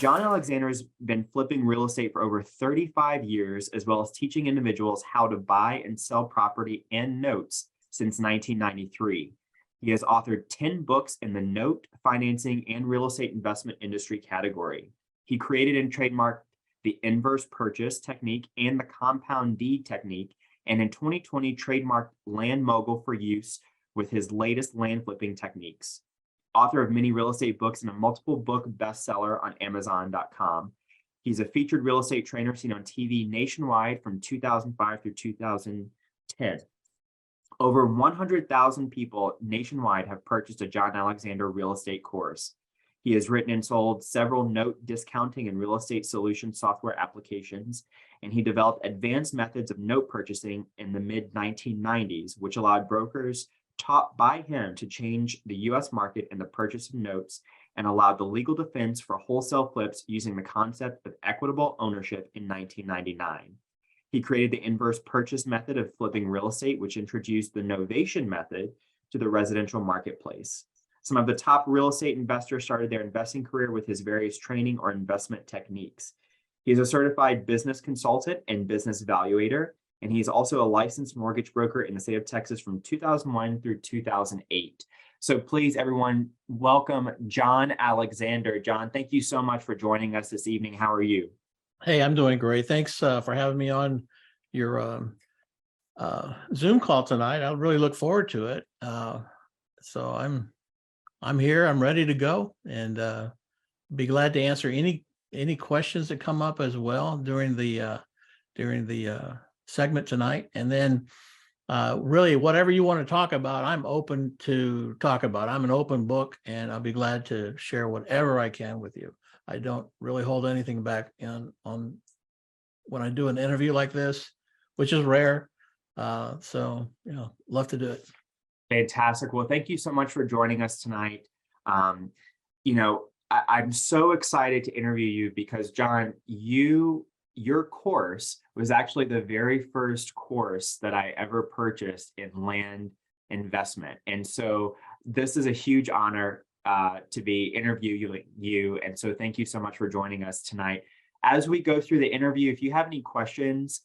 John Alexander has been flipping real estate for over 35 years, as well as teaching individuals how to buy and sell property and notes since 1993. He has authored 10 books in the note, financing, and real estate investment industry category. He created and trademarked the inverse purchase technique and the compound deed technique, and in 2020 trademarked Land Mogul for use with his latest land flipping techniques. Author of many real estate books and a multiple book bestseller on Amazon.com. He's a featured real estate trainer seen on TV nationwide from 2005 through 2010. Over 100,000 people nationwide have purchased a John Alexander real estate course. He has written and sold several note discounting and real estate solution software applications, and he developed advanced methods of note purchasing in the mid-1990s, which allowed brokers taught by him to change the U.S. market in the purchase of notes and allowed the legal defense for wholesale flips using the concept of equitable ownership in 1999. He created the inverse purchase method of flipping real estate, which introduced the novation method to the residential marketplace. Some of the top real estate investors started their investing career with his various training or investment techniques. He is a certified business consultant and business evaluator, and he's also a licensed mortgage broker in the state of Texas from 2001 through 2008. So please, everyone, welcome John Alexander. John, thank you so much for joining us this evening. How are you? Hey, I'm doing great. Thanks for having me on your Zoom call tonight. I really look forward to it. So I'm here. I'm ready to go, and be glad to answer any questions that come up as well during the segment tonight. And then really whatever you want to talk about, I'm open to talk about. I'm an open book, and I'll be glad to share whatever I can with you. I don't really hold anything back on when I do an interview like this, which is rare. So, love to do it. Fantastic. Well, thank you so much for joining us tonight. I'm so excited to interview you because, John, your course was actually the very first course that I ever purchased in land investment. And so this is a huge honor to be interviewing you. And so thank you so much for joining us tonight. As we go through the interview, if you have any questions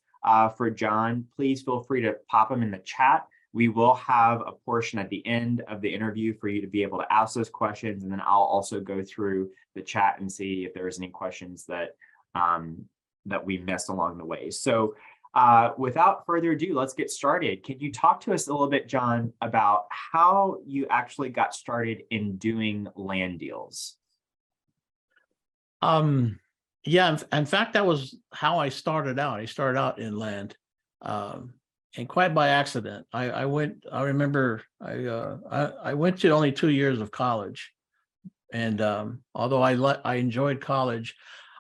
for John, please feel free to pop them in the chat. We will have a portion at the end of the interview for you to be able to ask those questions. And then I'll also go through the chat and see if there's any questions that we missed along the way. So without further ado, let's get started. Can you talk to us a little bit, John, about how you actually got started in doing land deals? Yeah, in fact, that was how I started out. I started out in land, and quite by accident. I remember I went to only 2 years of college, and although I enjoyed college,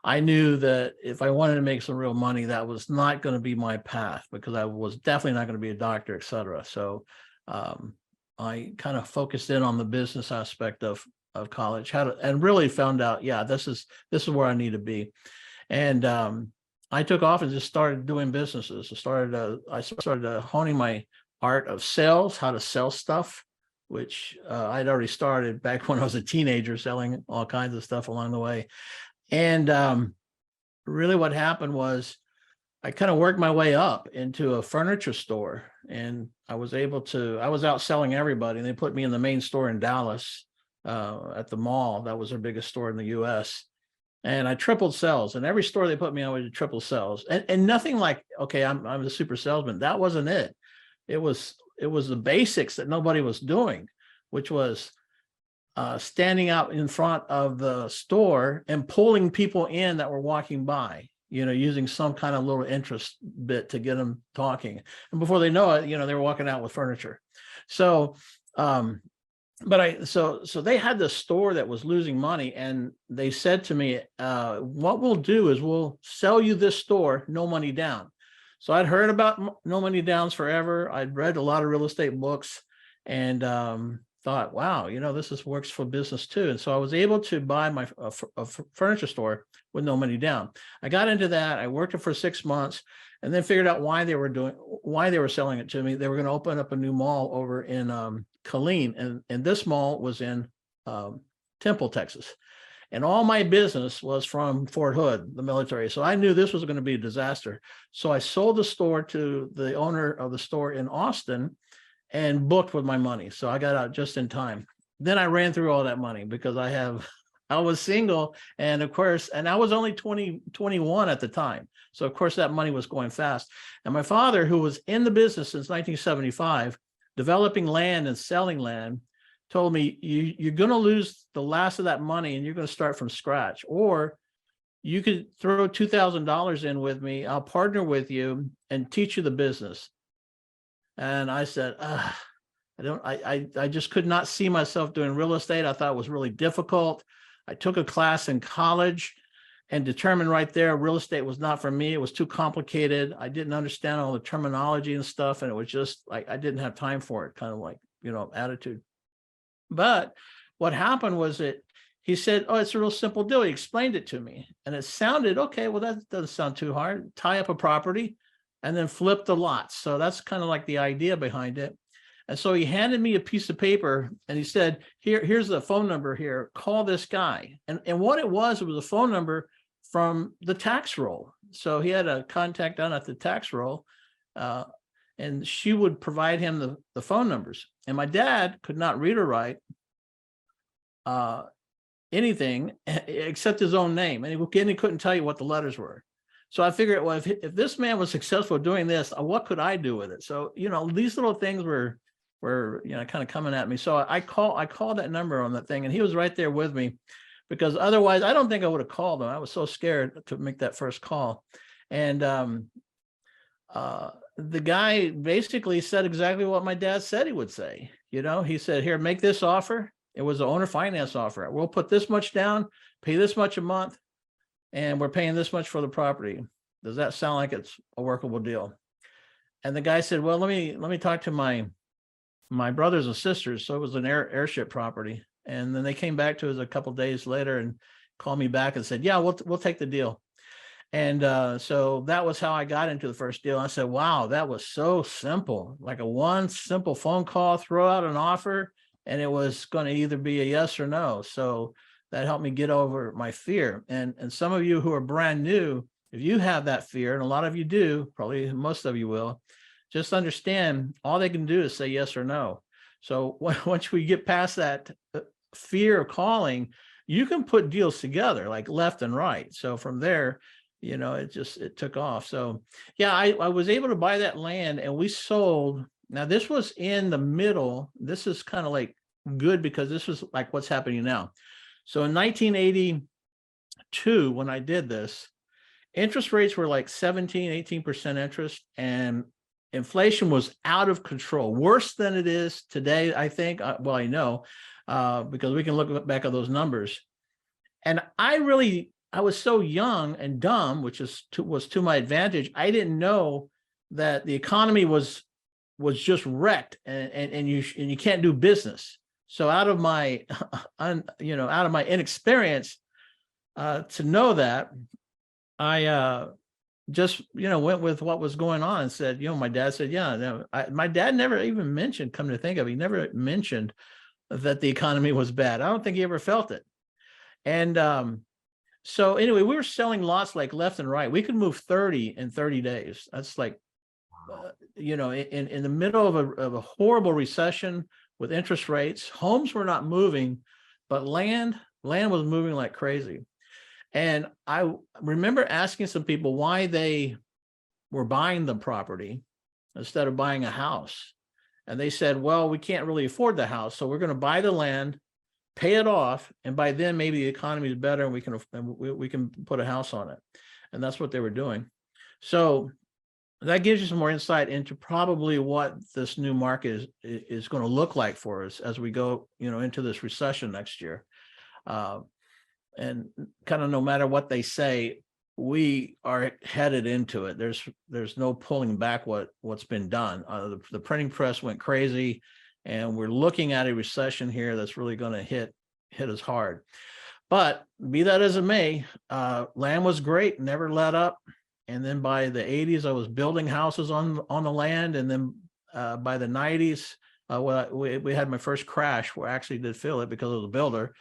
I knew that if I wanted to make some real money, that was not going to be my path, because I was definitely not going to be a doctor, et cetera. So I kind of focused in on the business aspect of college, and really found out, this is where I need to be. And I took off and just started doing businesses. I started honing my art of sales, how to sell stuff, which I'd already started back when I was a teenager, selling all kinds of stuff along the way. And really what happened was I kind of worked my way up into a furniture store, and I was out selling everybody, and they put me in the main store in Dallas at the mall. That was their biggest store in the US. And I tripled sales, and every store they put me on, I would triple sales, and nothing like, okay, I'm the super salesman. That wasn't it. It was the basics that nobody was doing, which was standing out in front of the store and pulling people in that were walking by, using some kind of little interest bit to get them talking. And before they know it, they were walking out with furniture. So, so they had this store that was losing money, and they said to me, what we'll do is we'll sell you this store, no money down. So I'd heard about no money downs forever. I'd read a lot of real estate books, and thought, wow, this works for business too. And so I was able to buy a furniture store with no money down. I got into that. I worked it for 6 months, and then figured out why they were selling it to me. They were going to open up a new mall over in Killeen, and this mall was in Temple, Texas. And all my business was from Fort Hood, the military. So I knew this was going to be a disaster. So I sold the store to the owner of the store in Austin and booked with my money. So I got out just in time. Then I ran through all that money because I was single, and of course, and I was only 21 at the time. So of course that money was going fast. And my father, who was in the business since 1975, developing land and selling land, told me, you're going to lose the last of that money and you're going to start from scratch, or you could throw $2,000 in with me. I'll partner with you and teach you the business. And I said, I just could not see myself doing real estate. I thought it was really difficult. I took a class in college and determined right there, real estate was not for me. It was too complicated. I didn't understand all the terminology and stuff. And it was just like, I didn't have time for it, kind of like, attitude. But what happened was that he said, oh, it's a real simple deal. He explained it to me and it sounded, okay, well, that doesn't sound too hard. Tie up a property and then flip the lots. So that's kind of like the idea behind it. And so he handed me a piece of paper and he said, here's the phone number here. Call this guy. And what it was a phone number from the tax roll. So he had a contact down at the tax roll, and she would provide him the phone numbers. And my dad could not read or write anything except his own name. And he couldn't tell you what the letters were. So I figured, well, if this man was successful doing this, what could I do with it? So, these little things were kind of coming at me. So I called that number on that thing, and he was right there with me, because otherwise I don't think I would have called him. I was so scared to make that first call. And the guy basically said exactly what my dad said he would say. He said, here, make this offer. It was an owner finance offer. We'll put this much down, pay this much a month, and we're paying this much for the property. Does that sound like it's a workable deal? And the guy said, well, let me talk to my brothers and sisters. So it was an airship property. And then they came back to us a couple of days later and called me back and said, yeah, we'll take the deal. And so that was how I got into the first deal. I said, wow, that was so simple. Like one simple phone call, throw out an offer, and it was going to either be a yes or no. So that helped me get over my fear. And some of you who are brand new, if you have that fear, and a lot of you do, probably most of you will, just understand all they can do is say yes or no. So once we get past that fear of calling, you can put deals together like left and right. So from there, it took off. So yeah, I was able to buy that land, and we sold. Now this was in the middle. This is kind of like good because this was like what's happening now. So in 1982, when I did this, interest rates were like 18% interest, and inflation was out of control, worse than it is today, I think. Well, I know, because we can look back at those numbers. And I was so young and dumb, which was to my advantage. I didn't know that the economy was just wrecked, and you can't do business. So out of my inexperience, to know that, I just went with what was going on and said, my dad said, yeah, no, my dad never even mentioned, come to think of it, he never mentioned that the economy was bad. I don't think he ever felt it. And so anyway, we were selling lots like left and right. We could move 30 in 30 days. That's like, in the middle of a horrible recession with interest rates, homes were not moving, but land was moving like crazy. And I remember asking some people why they were buying the property instead of buying a house. And they said, well, we can't really afford the house, so we're going to buy the land, pay it off, and by then maybe the economy is better and we can put a house on it. And that's what they were doing. So that gives you some more insight into probably what this new market is going to look like for us as we go, into this recession next year. And kind of no matter what they say, we are headed into it. There's no pulling back what's been done. The printing press went crazy, and we're looking at a recession here that's really going to hit us hard. But be that as it may, land was great, never let up. And then by the 80s, I was building houses on the land. And then by the 90s, we had my first crash where I actually did feel it because of the builder.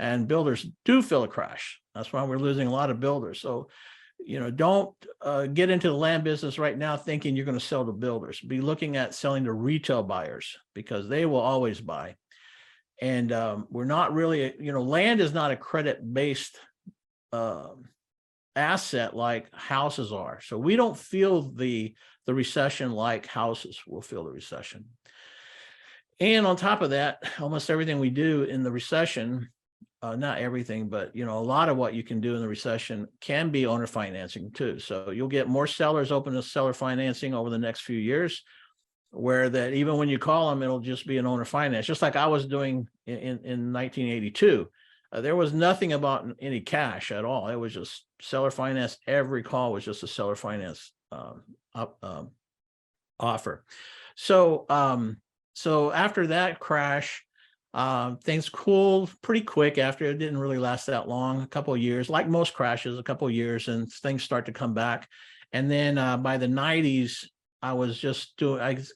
and builders do feel a crash. That's why we're losing a lot of builders. So, don't get into the land business right now thinking you're going to sell to builders. Be looking at selling to retail buyers, because they will always buy. And we're not really, land is not a credit-based asset like houses are. So we don't feel the recession like houses will feel the recession. And on top of that, almost everything we do in the recession, not everything, but a lot of what you can do in the recession can be owner financing too. So you'll get more sellers open to seller financing over the next few years, where that even when you call them, it'll just be an owner finance, just like I was doing in 1982. There was nothing about any cash at all. It was just seller finance. Every call was just a seller finance offer. So after that crash, things cooled pretty quick after. It didn't really last that long, a couple of years, like most crashes, a couple of years, and things start to come back. And then by the 90s, I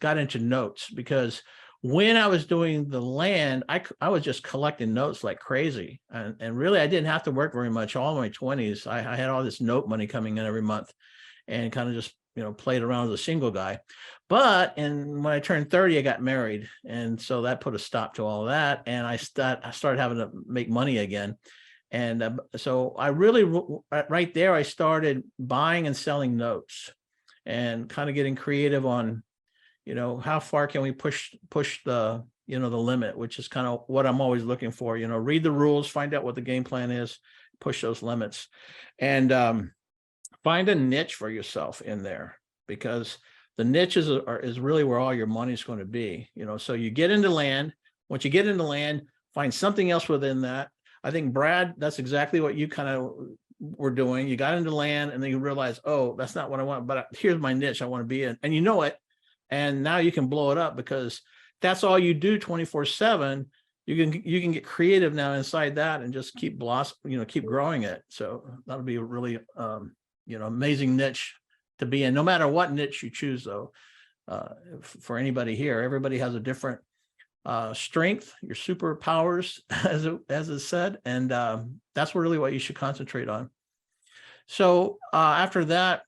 got into notes, because when I was doing the land, I was just collecting notes like crazy. And really, I didn't have to work very much. All my 20s, I had all this note money coming in every month, and kind of just, played around as a single guy. But when I turned 30, I got married. And so that put a stop to all of that. And I started having to make money again. And so I really, right there, I started buying and selling notes, and kind of getting creative on, how far can we push the, the limit, which is kind of what I'm always looking for. Read the rules, find out what the game plan is, push those limits, and find a niche for yourself in there, because the niches is really where all your money is going to be. So you get into land. Once you get into land, find something else within that. I think, Brad, that's exactly what you kind of were doing. You got into land, and then you realize, oh, that's not what I want, but here's my niche I want to be in, and it. And now you can blow it up, because that's all you do 24/7. You can get creative now inside that, and just keep keep growing it. So that'll be a really amazing niche to be in, no matter what niche you choose, though. For anybody here, everybody has a different strength, your superpowers, as is said, and that's really what you should concentrate on. So after that,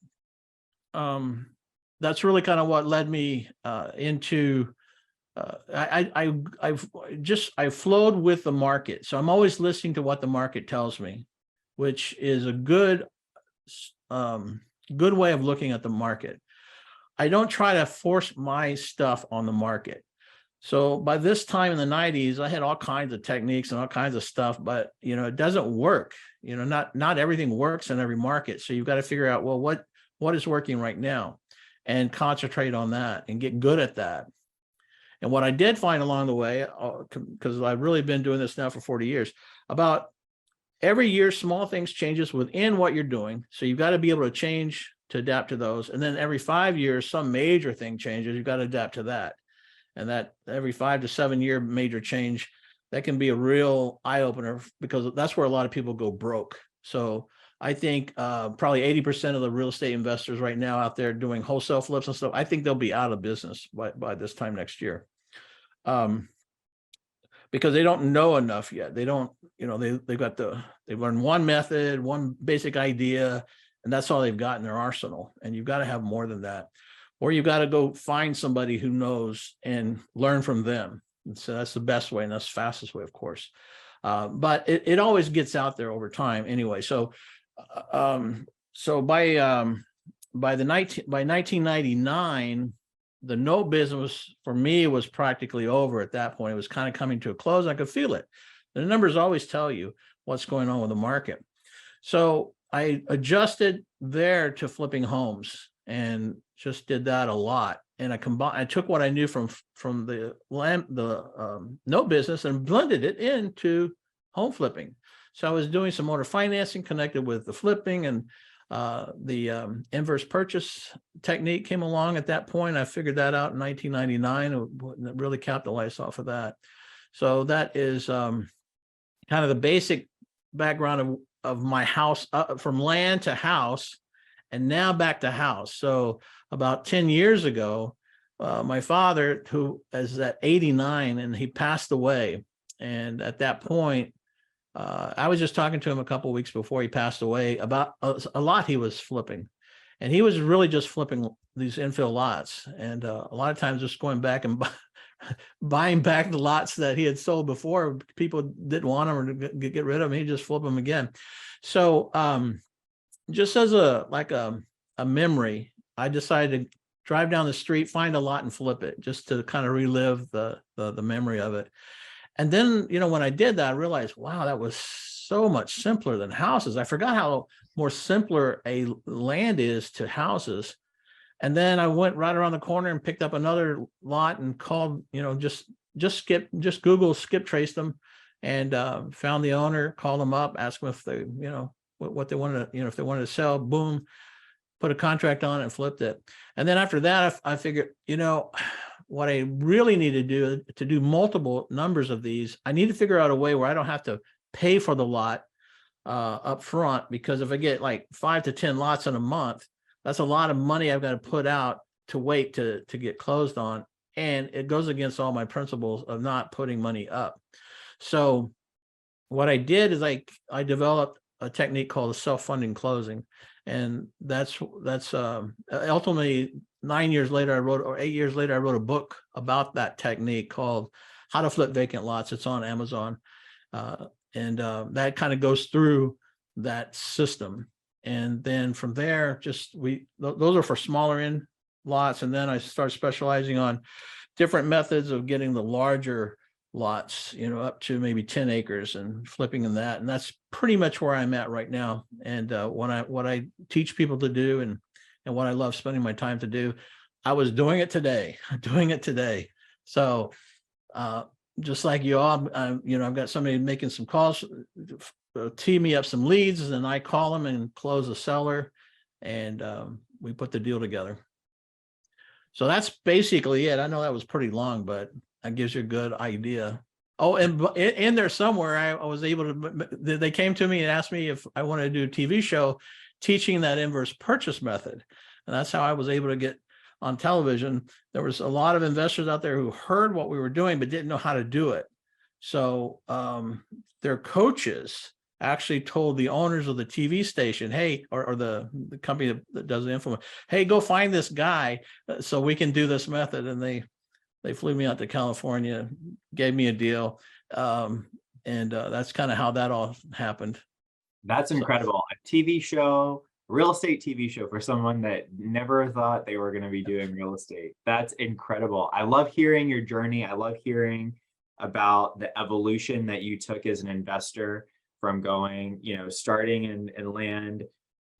that's really kind of what led me into. I flowed with the market, so I'm always listening to what the market tells me, which is a good way of looking at the market. I don't try to force my stuff on the market. So by this time in the 90s, I had all kinds of techniques and all kinds of stuff, but it doesn't work. Not everything works in every market. So you've got to figure out, well, what is working right now, and concentrate on that and get good at that. And what I did find along the way, because I've really been doing this now for 40 years, about every year, small things changes within what you're doing. So you've got to be able to change to adapt to those. And then every 5 years, some major thing changes. You've got to adapt to that. And that every 5 to 7 year major change, that can be a real eye opener, because that's where a lot of people go broke. So I think probably 80% of the real estate investors right now out there doing wholesale flips and stuff, I think they'll be out of business by this time next year. Because they don't know enough yet. They don't, they've learned one method, one basic idea, and that's all they've got in their arsenal. And you've got to have more than that. Or you've got to go find somebody who knows and learn from them. And so that's the best way, and that's the fastest way, of course. But it always gets out there over time anyway. So by 1999, the note business for me was practically over at that point. It was kind of coming to a close. I could feel it. The numbers always tell you what's going on with the market. So I adjusted there to flipping homes, and just did that a lot. And I took what I knew from the note business and blended it into home flipping. So I was doing some owner financing connected with the flipping, and the inverse purchase technique came along at that point. I figured that out in 1999, and really capitalized off of that. So that is kind of the basic background of my house, from land to house, and now back to house. So about 10 years ago, my father, who is at 89, and he passed away. And at that point, I was just talking to him a couple of weeks before he passed away about a lot he was flipping, and he was really just flipping these infill lots, and a lot of times just going back and buying back the lots that he had sold before. People didn't want them or to get rid of them. He just flip them again. So just as a memory, I decided to drive down the street, find a lot and flip it, just to kind of relive the memory of it. And then, when I did that, I realized, wow, that was so much simpler than houses. I forgot how more simpler a land is to houses. And then I went right around the corner and picked up another lot and called, just Google skip traced them, and found the owner, called them up, asked them if they, what they wanted to, if they wanted to sell, boom, put a contract on it and flipped it. And then after that, I figured, what I really need to do multiple numbers of these, I need to figure out a way where I don't have to pay for the lot up front, because if I get like 5 to 10 lots in a month, that's a lot of money I've got to put out to wait to get closed on. And it goes against all my principles of not putting money up. So what I did is I developed a technique called a self-funding closing. And that's ultimately 8 years later, I wrote a book about that technique called How to Flip Vacant Lots. It's on Amazon. And that kind of goes through that system. And then from there, those are for smaller in lots. And then I started specializing on different methods of getting the larger lots, up to maybe 10 acres and flipping in that. And that's pretty much where I'm at right now. And what I teach people to do and what I love spending my time to do, I was doing it today. So just like you all, I've got somebody making some calls, tee me up some leads, and then I call them and close the seller, and we put the deal together. So that's basically it. I know that was pretty long, but that gives you a good idea. Oh, and in there somewhere, I was able to, they came to me and asked me if I wanted to do a TV show teaching that inverse purchase method. And that's how I was able to get on television. There was a lot of investors out there who heard what we were doing, but didn't know how to do it. So their coaches actually told the owners of the TV station, hey, or the company that does the info, hey, go find this guy so we can do this method. And they flew me out to California, gave me a deal. And that's kind of how that all happened. That's incredible. A TV show, real estate TV show for someone that never thought they were going to be doing real estate. That's incredible. I love hearing your journey. I love hearing about the evolution that you took as an investor from going, starting in land,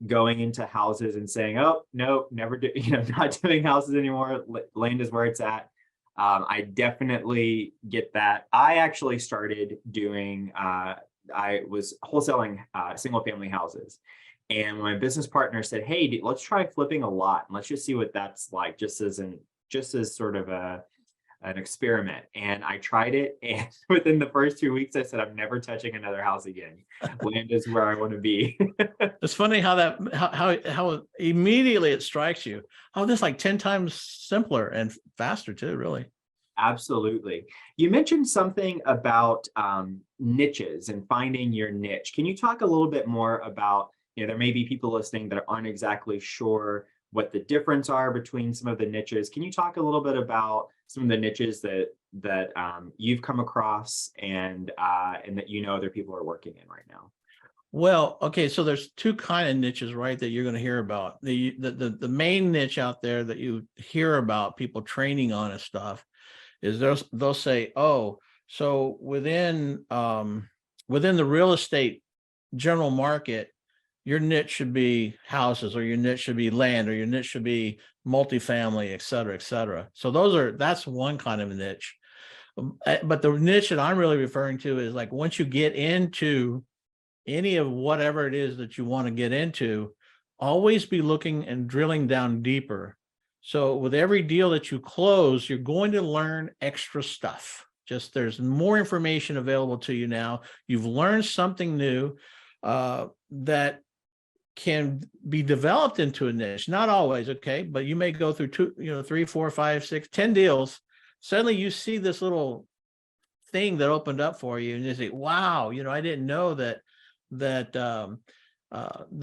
going into houses and saying, oh, no, never do, not doing houses anymore. Land is where it's at. I definitely get that. I actually started doing, I was wholesaling single family houses. And my business partner said, hey, let's try flipping a lot and let's just see what that's like, just as sort of an experiment. And I tried it, and within the first 2 weeks, I said, I'm never touching another house again. Land is where I want to be. It's funny how immediately it strikes you. Oh, this is like 10 times simpler and faster too, really. Absolutely. You mentioned something about niches and finding your niche. Can you talk a little bit more about, there may be people listening that aren't exactly sure what the difference are between some of the niches. Can you talk a little bit about some of the niches that you've come across and that other people are working in right now? Well, okay, so there's two kind of niches, right, that you're going to hear about. The main niche out there that you hear about people training on and stuff is they'll say, oh, so within the real estate general market, your niche should be houses, or your niche should be land, or your niche should be multifamily, et cetera, et cetera. So that's one kind of a niche. But the niche that I'm really referring to is like, once you get into any of whatever it is that you want to get into, always be looking and drilling down deeper. So with every deal that you close, you're going to learn extra stuff. Just there's more information available to you now. You've learned something new that can be developed into a niche. Not always, okay, but you may go through 2, 3, 4, 5, 6, 10 deals. Suddenly you see this little thing that opened up for you, and you say, wow, I didn't know that the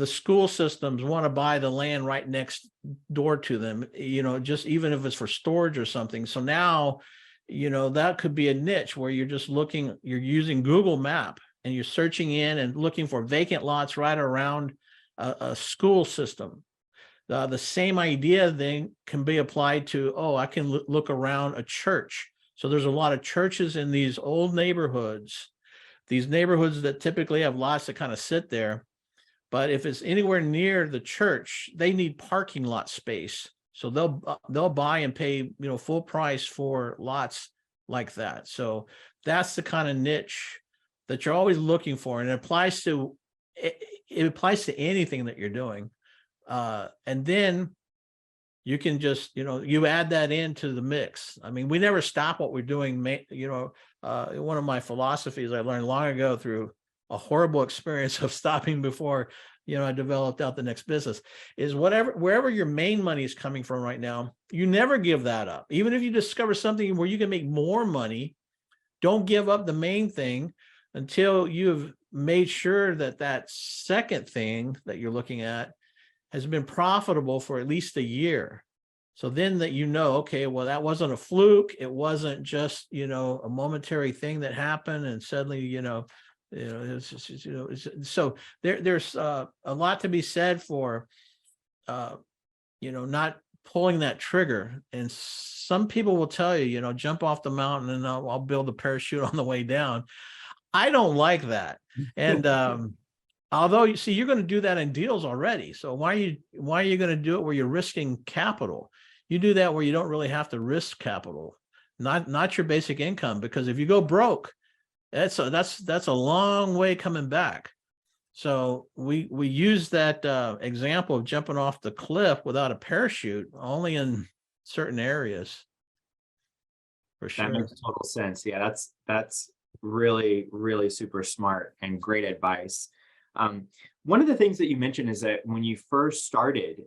school systems want to buy the land right next door to them, just even if it's for storage or something. So now, that could be a niche where you're just looking, you're using Google Map and you're searching in and looking for vacant lots right around a school system. The same idea then can be applied to, I can look around a church. So there's a lot of churches in these old neighborhoods, these neighborhoods that typically have lots that kind of sit there. But if it's anywhere near the church, they need parking lot space. So they'll buy and pay, full price for lots like that. So that's the kind of niche that you're always looking for. And it applies to anything that you're doing. And then you can just, you add that into the mix. I mean, we never stop what we're doing. One of my philosophies I learned long ago through a horrible experience of stopping before, I developed out the next business, is wherever your main money is coming from right now, you never give that up. Even if you discover something where you can make more money, don't give up the main thing until you've made sure that second thing that you're looking at has been profitable for at least a year. So then that, okay, well, that wasn't a fluke. It wasn't just, a momentary thing that happened and suddenly, so there's a lot to be said for, not pulling that trigger. And some people will tell you, jump off the mountain and I'll build a parachute on the way down. I don't like that. And, although you're going to do that in deals already. So why are you going to do it where you're risking capital? You do that where you don't really have to risk capital, not your basic income, because if you go broke, that's a long way coming back. So we use that example of jumping off the cliff without a parachute only in certain areas. For sure. That makes total sense. Yeah, that's really, really super smart and great advice. One of the things that you mentioned is that when you first started,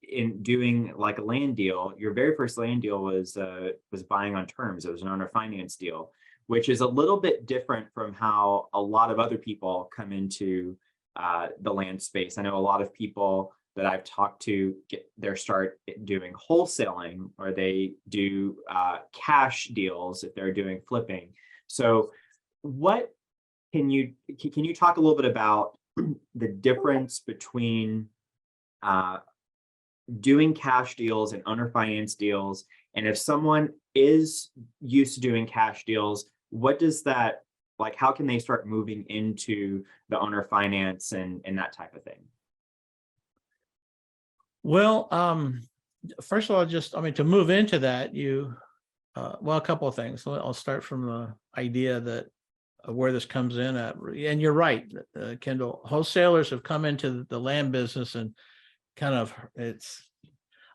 in doing like a land deal, your very first land deal was buying on terms. It was an owner finance deal, which is a little bit different from how a lot of other people come into the land space. I know a lot of people that I've talked to get their start doing wholesaling, or they do cash deals if they're doing flipping. So what can you talk a little bit about the difference between doing cash deals and owner finance deals? And if someone is used to doing cash deals, what does that, like, how can they start moving into the owner finance and that type of thing? Well, first of all, to move into that, a couple of things. I'll start from the idea that where this comes in at, and you're right, Kendall, wholesalers have come into the land business and kind of,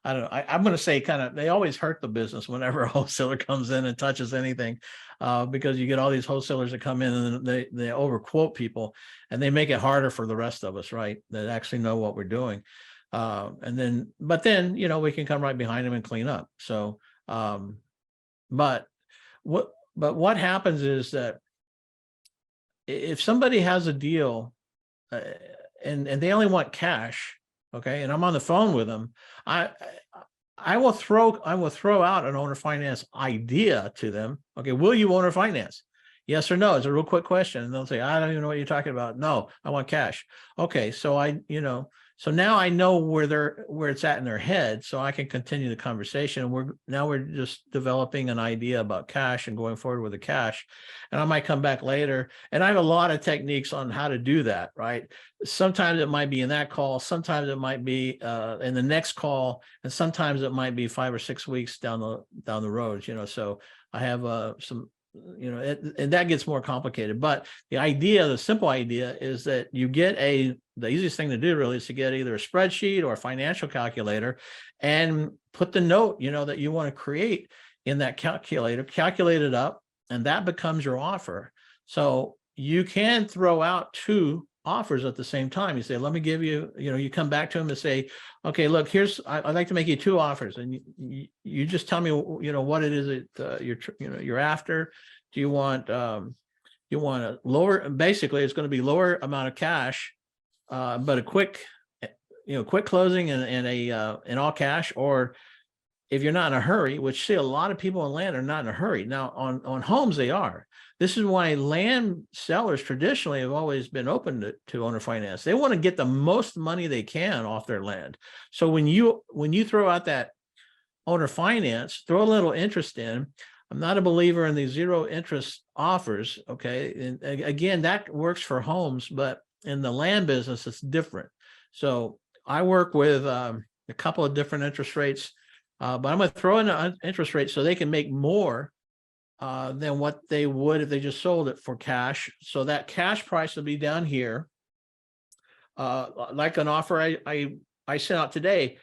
I'm going to say they always hurt the business whenever a wholesaler comes in and touches anything, because you get all these wholesalers that come in and they overquote people and they make it harder for the rest of us, right, that actually know what we're doing. But then, we can come right behind them and clean up. So, but what happens is that if somebody has a deal and they only want cash, okay, and I'm on the phone with them, I will throw out an owner finance idea to them. Okay, will you owner finance? Yes or no? It's a real quick question. And they'll say, I don't even know what you're talking about. No, I want cash. Okay, so so now I know where it's at in their head, so I can continue the conversation. We're just developing an idea about cash and going forward with the cash. And I might come back later, and I have a lot of techniques on how to do that, right? Sometimes it might be in that call, sometimes it might be in the next call, and sometimes it might be 5 or 6 weeks down the road. So I have some. And that gets more complicated. But the simple idea is that you get the easiest thing to do really is to get either a spreadsheet or a financial calculator and put the note, that you want to create in that calculator, calculate it up, and that becomes your offer. So you can throw out 2 offers at the same time. You say, let me give you, you come back to him and say, okay, look, I'd like to make you 2 offers, and you just tell me, what it is that you're after. Do you want a lower, basically it's going to be lower amount of cash, but a quick closing and in all cash, or if you're not in a hurry, which see a lot of people in land are not in a hurry. Now on homes, they are. This is why land sellers traditionally have always been open to owner finance. They want to get the most money they can off their land. So when you throw out that owner finance, throw a little interest in. I'm not a believer in these 0 interest offers. Okay. And again, that works for homes, but in the land business, it's different. So I work with a couple of different interest rates, but I'm going to throw in an interest rate so they can make more than what they would if they just sold it for cash. So that cash price will be down here. Like an offer I sent out today,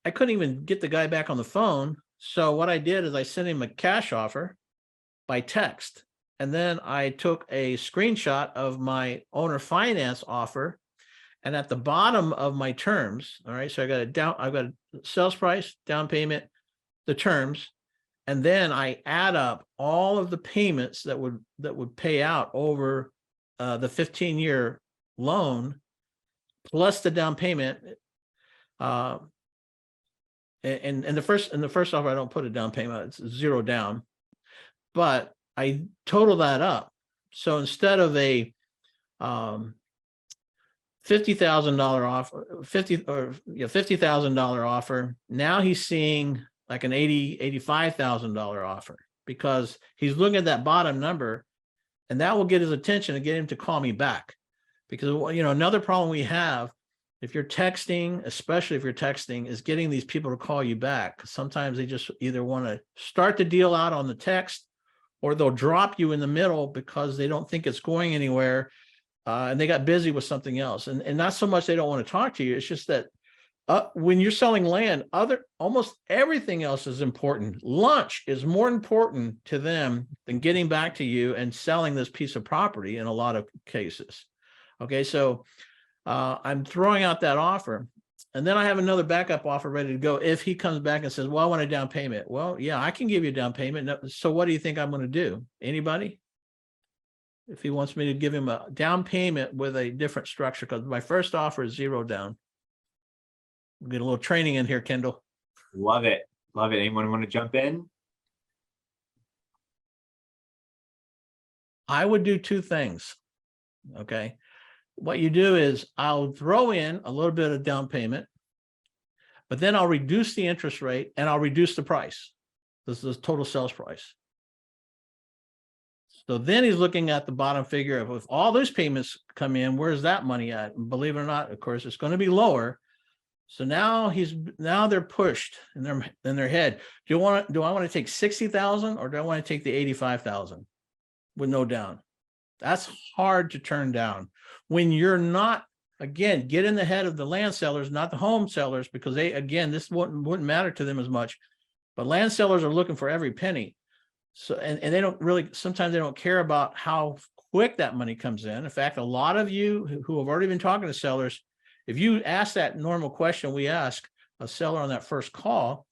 I couldn't even get the guy back on the phone. So what I did is I sent him a cash offer by text. And then I took a screenshot of my owner finance offer. And at the bottom of my terms, all right, so I've got a sales price, down payment, the terms, and then I add up all of the payments that would pay out over the 15-year loan plus the down payment. And the first offer, I don't put a down payment; it's 0 down, but I total that up. So instead of a $50,000 offer, $50,000 offer, now he's seeing like an $85,000 offer, because he's looking at that bottom number, and that will get his attention and get him to call me back. Because another problem we have, if you're texting, especially if you're texting, is getting these people to call you back. Sometimes they just either want to start the deal out on the text, or they'll drop you in the middle because they don't think it's going anywhere. And they got busy with something else. And not so much they don't want to talk to you. It's just that when you're selling land, almost everything else is important. Lunch is more important to them than getting back to you and selling this piece of property in a lot of cases. Okay, so I'm throwing out that offer. And then I have another backup offer ready to go if he comes back and says, well, I want a down payment. Well, yeah, I can give you a down payment. So what do you think I'm going to do? Anybody? If he wants me to give him a down payment with a different structure, because my first offer is 0 down. We'll get a little training in here, Kendall. Love it. Love it. Anyone want to jump in? I would do 2 things. Okay. What you do is I'll throw in a little bit of down payment, but then I'll reduce the interest rate and I'll reduce the price. This is the total sales price. So then he's looking at the bottom figure of, if all those payments come in, where's that money at? And believe it or not, of course, it's going to be lower. So now they're pushed in their head. Do I want to take 60,000 or do I want to take the 85,000 with no down? That's hard to turn down when you're not, again, get in the head of the land sellers, not the home sellers, because this wouldn't matter to them as much. But land sellers are looking for every penny. So, and they don't really, sometimes they don't care about how quick that money comes in. In fact, a lot of you who have already been talking to sellers, if you ask that normal question we ask a seller on that first call,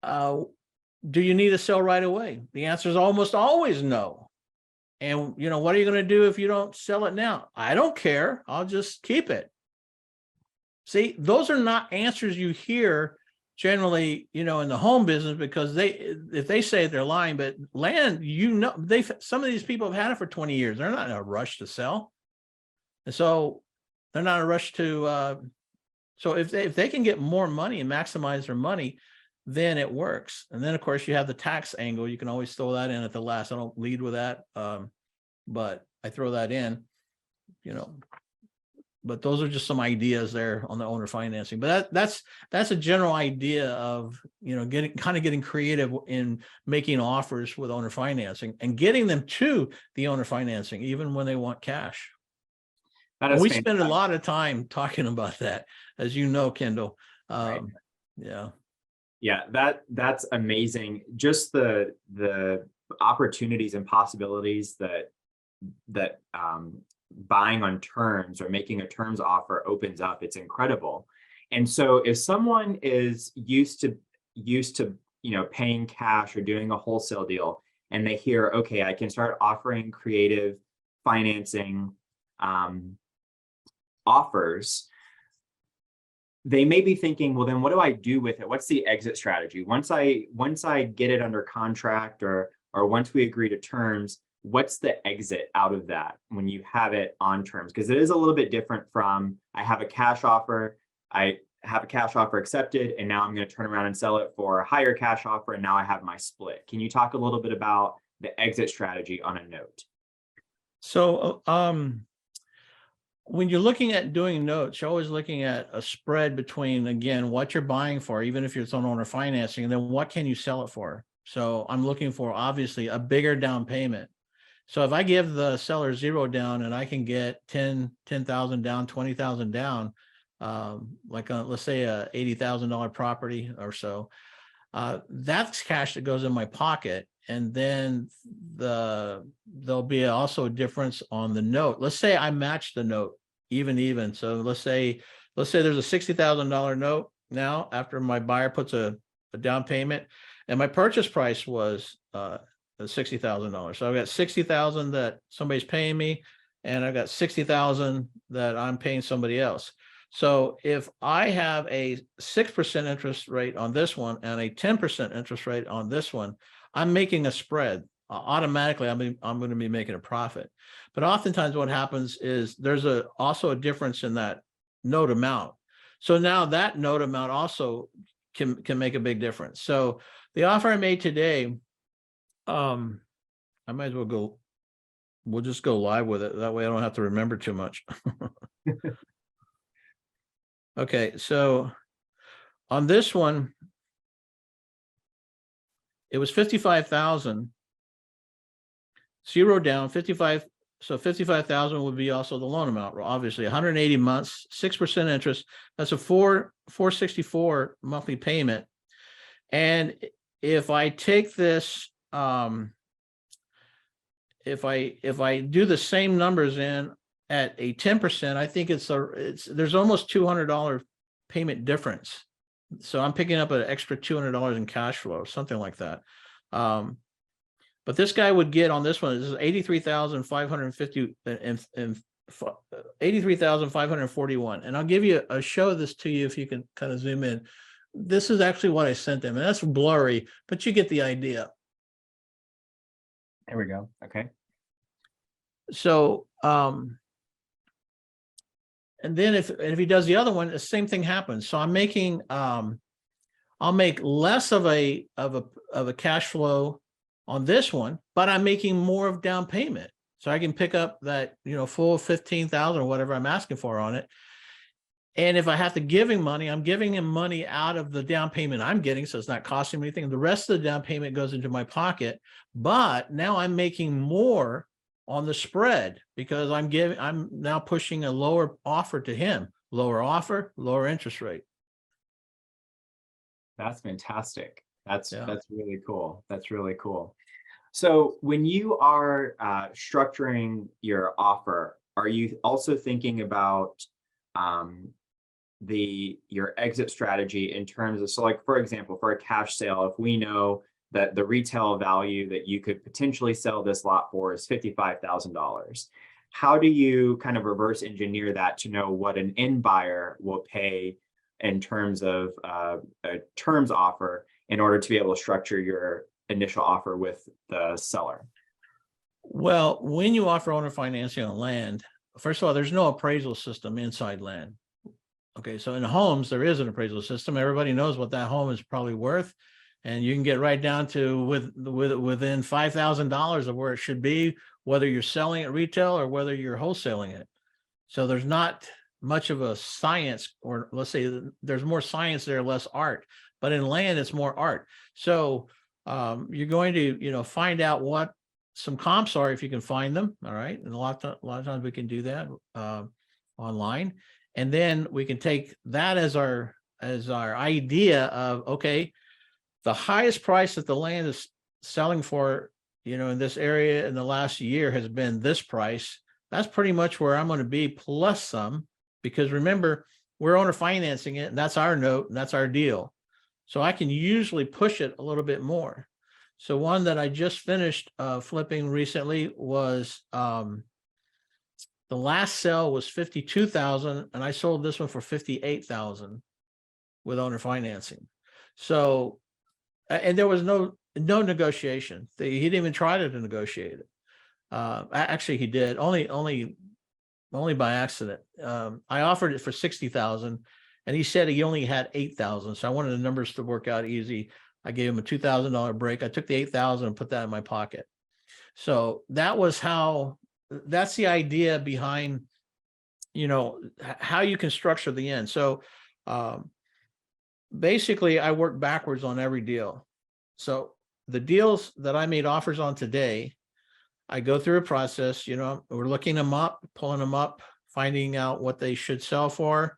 do you need to sell right away? The answer is almost always no. And what are you going to do if you don't sell it now? I don't care. I'll just keep it. See, those are not answers you hear generally, in the home business, because if they say they're lying, but land, some of these people have had it for 20 years. They're not in a rush to sell. And so they're not in a rush to, so if they can get more money and maximize their money, then it works. And then of course you have the tax angle. You can always throw that in at the last. I don't lead with that. But I throw that in, but those are just some ideas there on the owner financing. But that's a general idea of, getting creative in making offers with owner financing and getting them to the owner financing, even when they want cash. We spend a lot of time talking about that, as you know, Kendall. Right. Yeah. Yeah, that's amazing. Just the opportunities and possibilities that buying on terms or making a terms offer opens up, it's incredible. And so if someone is used to paying cash or doing a wholesale deal, and they hear, okay, I can start offering creative financing offers, they may be thinking, well, then what do I do with it? What's the exit strategy? Once I get it under contract, or once we agree to terms, what's the exit out of that when you have it on terms? Because it is a little bit different from, I have a cash offer accepted, and now I'm going to turn around and sell it for a higher cash offer, and now I have my split. Can you talk a little bit about the exit strategy on a note? So when you're looking at doing notes, you're always looking at a spread between, again, what you're buying for, even if it's on owner financing, and then what can you sell it for. So I'm looking for, obviously, a bigger down payment. So if I give the seller 0 down and I can get 10,000 down, 20,000 down, let's say a $80,000 property or so, that's cash that goes in my pocket. And then there'll be also a difference on the note. Let's say I match the note even. So let's say there's a $60,000 note now after my buyer puts a down payment, and my purchase price was $60,000. So I've got $60,000 that somebody's paying me, and I've got $60,000 that I'm paying somebody else. So if I have a 6% interest rate on this one and a 10% interest rate on this one, I'm making a spread. Automatically, I'm going to be making a profit. But oftentimes what happens is there's also a difference in that note amount. So now that note amount also can make a big difference. So the offer I made today, I might as well we'll just go live with it. That way I don't have to remember too much. Okay, so on this one, it was 55,000, 0 down, 55. So 55,000 would be also the loan amount. Obviously, 180 months, 6% interest. That's a $464 monthly payment. And if I take this, if I do the same numbers in at a 10%, I think there's almost $200 payment difference. So I'm picking up an extra $200 in cash flow, something like that. But this guy would get on this one, this is 83,550 and 83,541. And I'll give you show this to you if you can kind of zoom in. This is actually what I sent them, and that's blurry, but you get the idea. There we go. Okay. So, and then if he does the other one, the same thing happens. So I'm making, I'll make less of a cash flow on this one, but I'm making more of down payment. So I can pick up that, full 15,000 or whatever I'm asking for on it. And if I have to give him money, I'm giving him money out of the down payment I'm getting. So it's not costing me anything. The rest of the down payment goes into my pocket, but now I'm making more on the spread because I'm now pushing a lower offer to him, lower offer, lower interest rate. That's fantastic. That's really cool. That's really cool. So when you are structuring your offer, are you also thinking about your exit strategy in terms of, so like, for example, for a cash sale, if we know that the retail value that you could potentially sell this lot for is $55,000, how do you kind of reverse engineer that to know what an end buyer will pay in terms of a terms offer in order to be able to structure your initial offer with the seller? Well, when you offer owner financing on land, first of all, there's no appraisal system inside land. Okay, so in homes, there is an appraisal system. Everybody knows what that home is probably worth. And you can get right down to within $5,000 of where it should be, whether you're selling it retail or whether you're wholesaling it. So there's not much of a science, or let's say there's more science there, less art. But in land, it's more art. So you're going to, find out what some comps are if you can find them. All right, and a lot of times we can do that online, and then we can take that as our idea of, okay, the highest price that the land is selling for, in this area in the last year has been this price. that's pretty much where I'm going to be, plus some, because remember, we're owner financing it, and that's our note, and that's our deal. So I can usually push it a little bit more. So one that I just finished flipping recently was the last sale was 52,000, and I sold this one for 58,000 with owner financing. So, and there was no negotiation. He didn't even try to negotiate it. Actually, he did only by accident. I offered it for 60,000, and he said he only had 8,000. So I wanted the numbers to work out easy. I gave him a $2,000 break. I took the 8,000 and put that in my pocket. So that's the idea behind, how you can structure the end. So basically I work backwards on every deal. So the deals that I made offers on today, I go through a process, we're looking them up, pulling them up, finding out what they should sell for.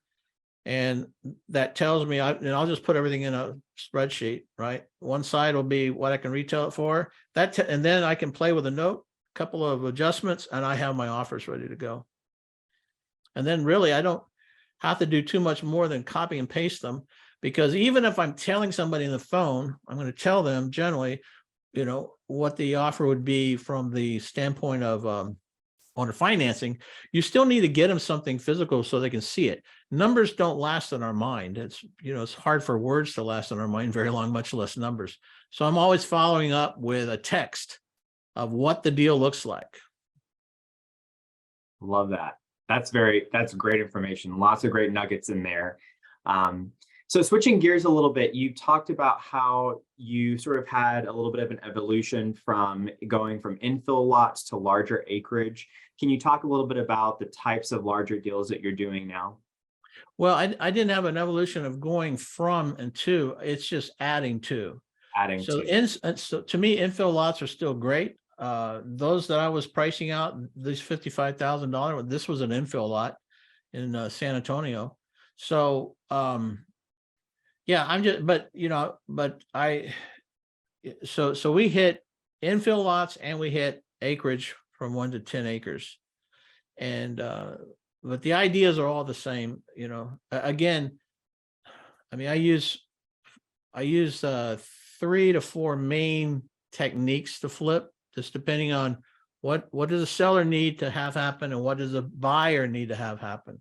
And that tells me, and I'll just put everything in a spreadsheet, right? One side will be what I can retail it for, and then I can play with a note, a couple of adjustments, and I have my offers ready to go. And then really, I don't have to do too much more than copy and paste them, because even if I'm telling somebody on the phone, I'm going to tell them generally, what the offer would be from the standpoint of owner financing. You still need to get them something physical so they can see it. Numbers don't last in our mind. It's hard for words to last in our mind very long, much less numbers. So I'm always following up with a text of what the deal looks like. Love that. That's great information. Lots of great nuggets in there. So switching gears a little bit, you talked about how you sort of had a little bit of an evolution from going from infill lots to larger acreage. Can you talk a little bit about the types of larger deals that you're doing now? Well, I didn't have an evolution of going from and to, it's just adding to. So to me, infill lots are still great. Those that I was pricing out, these $55,000, this was an infill lot in San Antonio. So, yeah, so we hit infill lots and we hit acreage from 1 to 10 acres. And, but the ideas are all the same, again, I mean, I use 3 to 4 main techniques to flip, just depending on what does the seller need to have happen and what does the buyer need to have happen.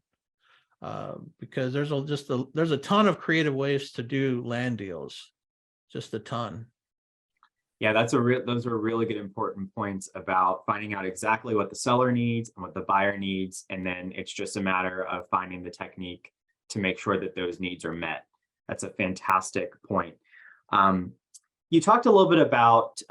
Because there's a ton of creative ways to do land deals, just a ton. Yeah, those are really good important points about finding out exactly what the seller needs and what the buyer needs, and then it's just a matter of finding the technique to make sure that those needs are met. That's a fantastic point. You talked a little bit about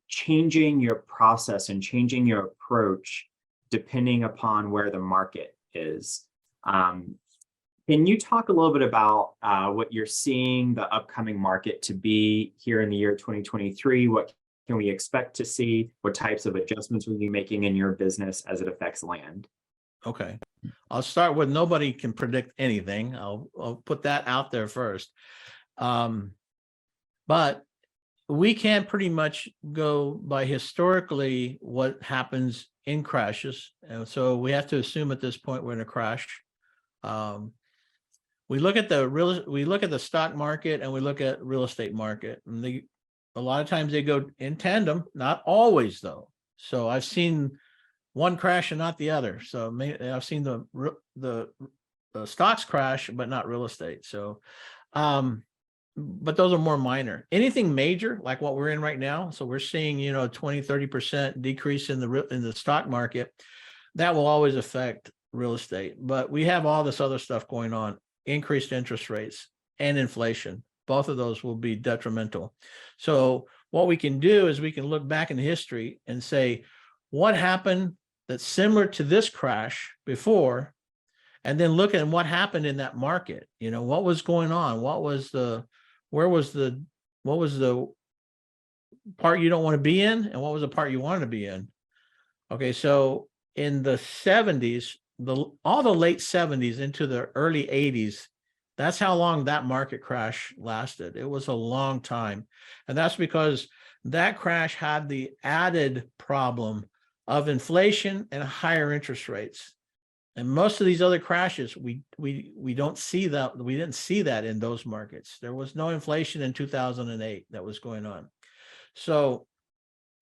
changing your process and changing your approach depending upon where the market is. Can you talk a little bit about what you're seeing the upcoming market to be here in the year 2023? What can we expect to see? What types of adjustments will you be making in your business as it affects land? Okay. I'll start with nobody can predict anything. I'll put that out there first. But we can pretty much go by historically what happens in crashes. And so we have to assume at this point we're in a crash. We look at the stock market and we look at real estate market, and a lot of times they go in tandem, not always though. So I've seen one crash and not the other. So I've seen the stocks crash, but not real estate. So, but those are more minor. Anything major, like what we're in right now. So we're seeing, 20-30% decrease in the stock market. That will always affect real estate. But we have all this other stuff going on, increased interest rates and inflation. Both of those will be detrimental. So what we can do is we can look back in history and say, what happened that's similar to this crash before, and then look at what happened in that market. What was going on? What was the part you don't want to be in, and what was the part you wanted to be in? Okay, so in the 70s, all the late 70s into the early 80s, that's how long that market crash lasted. It was a long time. And that's because that crash had the added problem of inflation and higher interest rates. And most of these other crashes, we don't see that. We didn't see that in those markets. There was no inflation in 2008 that was going on. So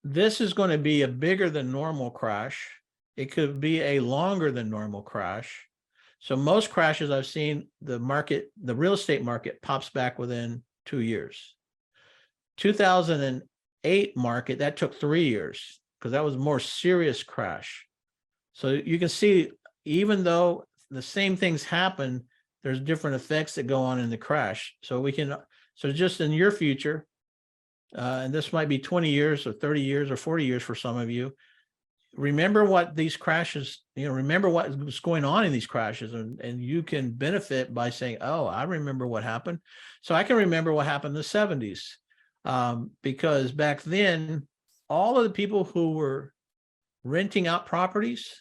this is going to be a bigger than normal crash. It could be a longer than normal crash. So most crashes I've seen, the real estate market pops back within 2 years. 2008 market, that took 3 years because that was a more serious crash. So you can see, even though the same things happen, there's different effects that go on in the crash. So just in your future, and this might be 20 years or 30 years or 40 years for some of you, remember what these crashes, remember what was going on in these crashes, and you can benefit by saying, oh, I remember what happened. So I can remember what happened in the 70s, because back then, all of the people who were renting out properties,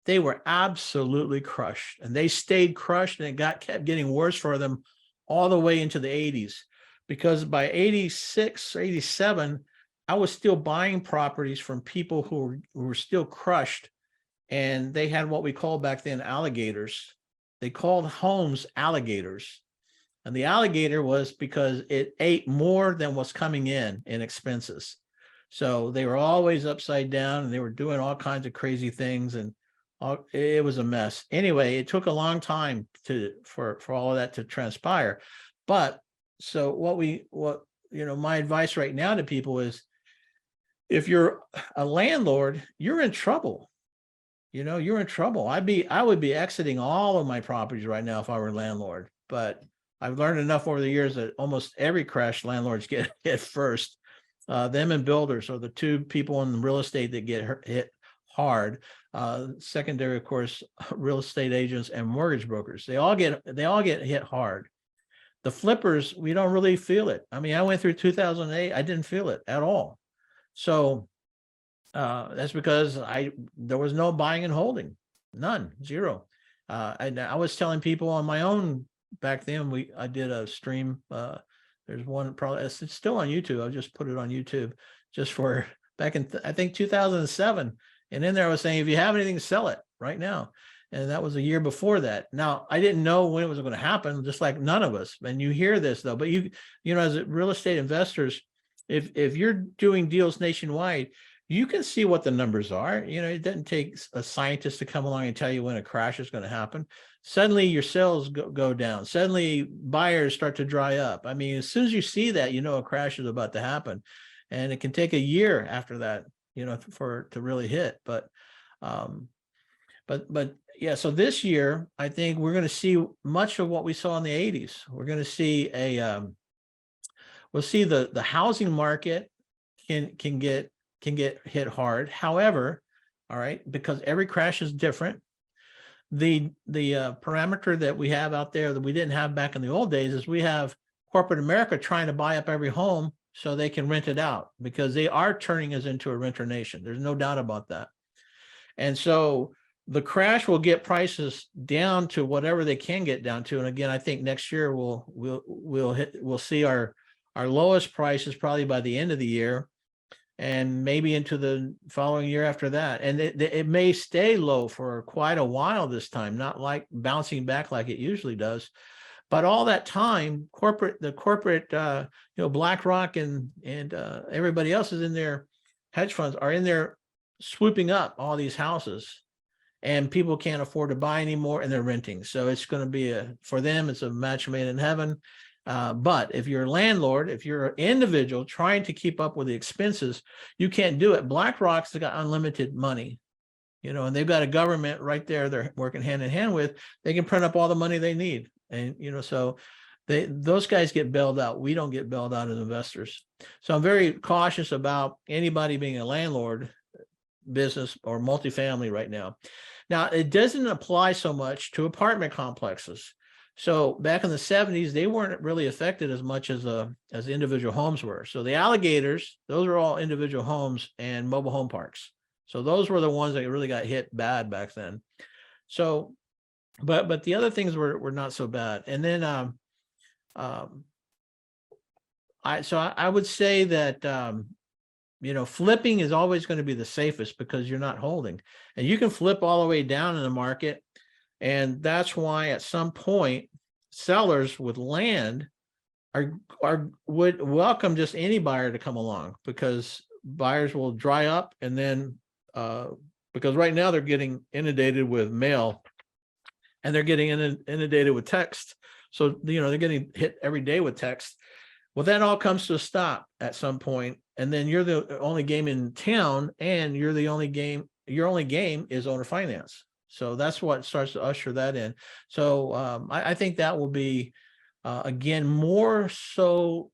they were absolutely crushed, and they stayed crushed, and it kept getting worse for them all the way into the 80s, because by 86, 87, I was still buying properties from people who were still crushed, and they had what we called back then alligators. They called homes alligators, and the alligator was because it ate more than was coming in expenses. So they were always upside down, and they were doing all kinds of crazy things, and it was a mess. Anyway, it took a long time for all of that to transpire. But so my advice right now to people is, if you're a landlord, you're in trouble. You're in trouble. I would be exiting all of my properties right now if I were a landlord. But I've learned enough over the years that almost every crash, landlords get hit first. Them and builders are the two people in real estate that get hit hard. Secondary, of course, real estate agents and mortgage brokers. They all get hit hard. The flippers, we don't really feel it. I mean, I went through 2008. I didn't feel it at all. So that's because there was no buying and holding, none, zero. And I was telling people on my own back then. I did a stream. There's one, probably it's still on YouTube. I'll just put it on YouTube just for back in I think 2007. And in there I was saying, if you have anything, sell it right now. And that was a year before that. Now, I didn't know when it was going to happen, just like none of us. And you hear this though, but as real estate investors, if you're doing deals nationwide, you can see what the numbers are. It doesn't take a scientist to come along and tell you when a crash is going to happen. Suddenly your sales go down. Suddenly buyers start to dry up. I mean, as soon as you see that, a crash is about to happen, and it can take a year after that, to really hit. But yeah, so this year, I think we're going to see much of what we saw in the 80s. We're going to see we'll see the housing market can get hit hard. However, all right, because every crash is different. The parameter that we have out there that we didn't have back in the old days is we have corporate America trying to buy up every home so they can rent it out, because they are turning us into a renter nation. There's no doubt about that. And so the crash will get prices down to whatever they can get down to. And again, I think next year we'll see our lowest prices probably by the end of the year, and maybe into the following year after that. And it may stay low for quite a while this time, not like bouncing back like it usually does. But all that time, the corporate, BlackRock and everybody else is in there, hedge funds are in there swooping up all these houses, and people can't afford to buy anymore, and they're renting. So it's going to be for them, it's a match made in heaven. But if you're a landlord, if you're an individual trying to keep up with the expenses, you can't do it. BlackRock's got unlimited money, and they've got a government right there they're working hand in hand with. They can print up all the money they need. And, so those guys get bailed out. We don't get bailed out as investors. So I'm very cautious about anybody being a landlord business or multifamily right now. Now, it doesn't apply so much to apartment complexes. So back in the 70s, they weren't really affected as much as individual homes were. So the alligators, those are all individual homes and mobile home parks. So those were the ones that really got hit bad back then. So, but the other things were not so bad. And then I would say that flipping is always going to be the safest because you're not holding, and you can flip all the way down in the market. And that's why at some point sellers with land would welcome just any buyer to come along, because buyers will dry up, and then because right now they're getting inundated with mail, and they're getting inundated with text. So, they're getting hit every day with text. Well, that all comes to a stop at some point, and then you're the only game in town, and your only game is owner finance. So that's what starts to usher that in. So I think that will be, again, more so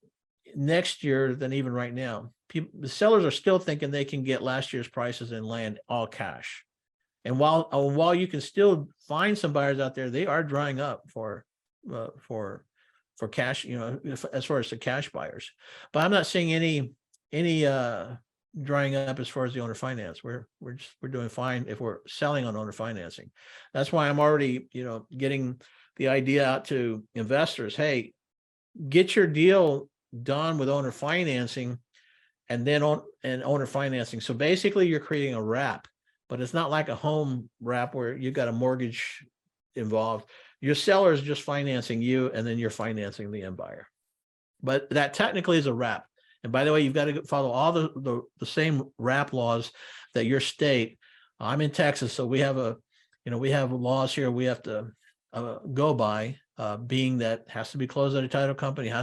next year than even right now. The sellers are still thinking they can get last year's prices in land all cash. And while you can still find some buyers out there, they are drying up for cash, as far as the cash buyers. But I'm not seeing any drying up as far as the owner finance. We're doing fine if we're selling on owner financing. That's why I'm already, getting the idea out to investors. Hey, get your deal done with owner financing, and then owner financing. So basically you're creating a wrap, but it's not like a home wrap where you got a mortgage involved. Your seller is just financing you, and then you're financing the end buyer. But that technically is a wrap. And by the way, you've got to follow all the same wrap laws that your state. I'm in Texas, so we have laws here we have to go by, being that has to be closed at a title company, there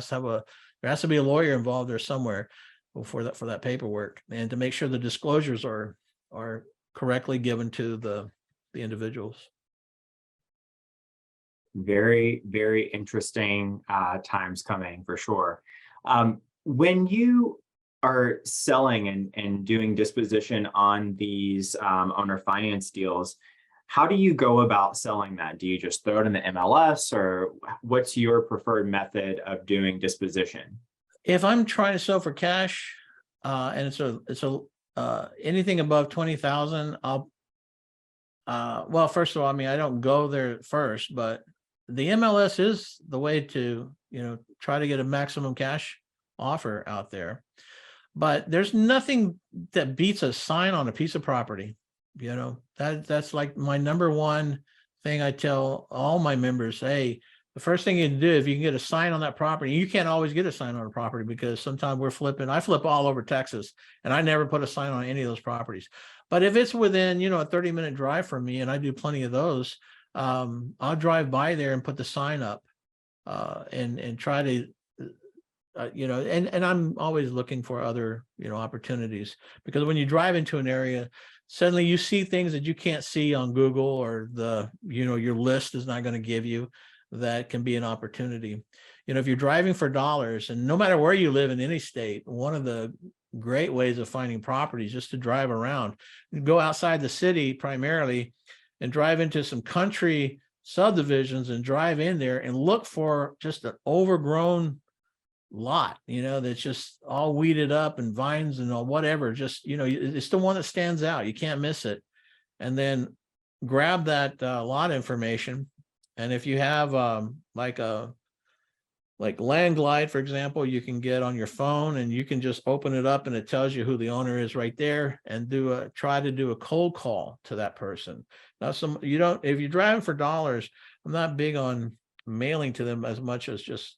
has to be a lawyer involved there somewhere for that paperwork, and to make sure the disclosures are correctly given to the individuals. Very, very interesting times coming for sure. When you are selling and doing disposition on these owner finance deals, how do you go about selling that? Do you just throw it in the MLS, or what's your preferred method of doing disposition? If I'm trying to sell for cash, and it's anything above 20,000, well, first of all, I don't go there first, but the MLS is the way to, try to get a maximum cash offer out there. But there's nothing that beats a sign on a piece of property. That's like my number one thing I tell all my members. Hey, the first thing you do, if you can get a sign on that property, you can't always get a sign on a property, because sometimes I flip all over Texas, and I never put a sign on any of those properties. But if it's within, a 30-minute drive from me, and I do plenty of those, I'll drive by there and put the sign up, and try to, and I'm always looking for other, opportunities, because when you drive into an area, suddenly you see things that you can't see on Google, or your list is not going to give you. That can be an opportunity. If you're driving for dollars, and no matter where you live in any state, one of the great ways of finding properties just to drive around, go outside the city primarily, and drive into some country subdivisions, and drive in there and look for just an overgrown lot, that's just all weeded up and vines and all whatever. Just, it's the one that stands out. You can't miss it. And then grab that lot information. And if you have like Landglide, for example, you can get on your phone, and you can just open it up, and it tells you who the owner is right there, and try to do a cold call to that person. Now, if you're driving for dollars, I'm not big on mailing to them as much as just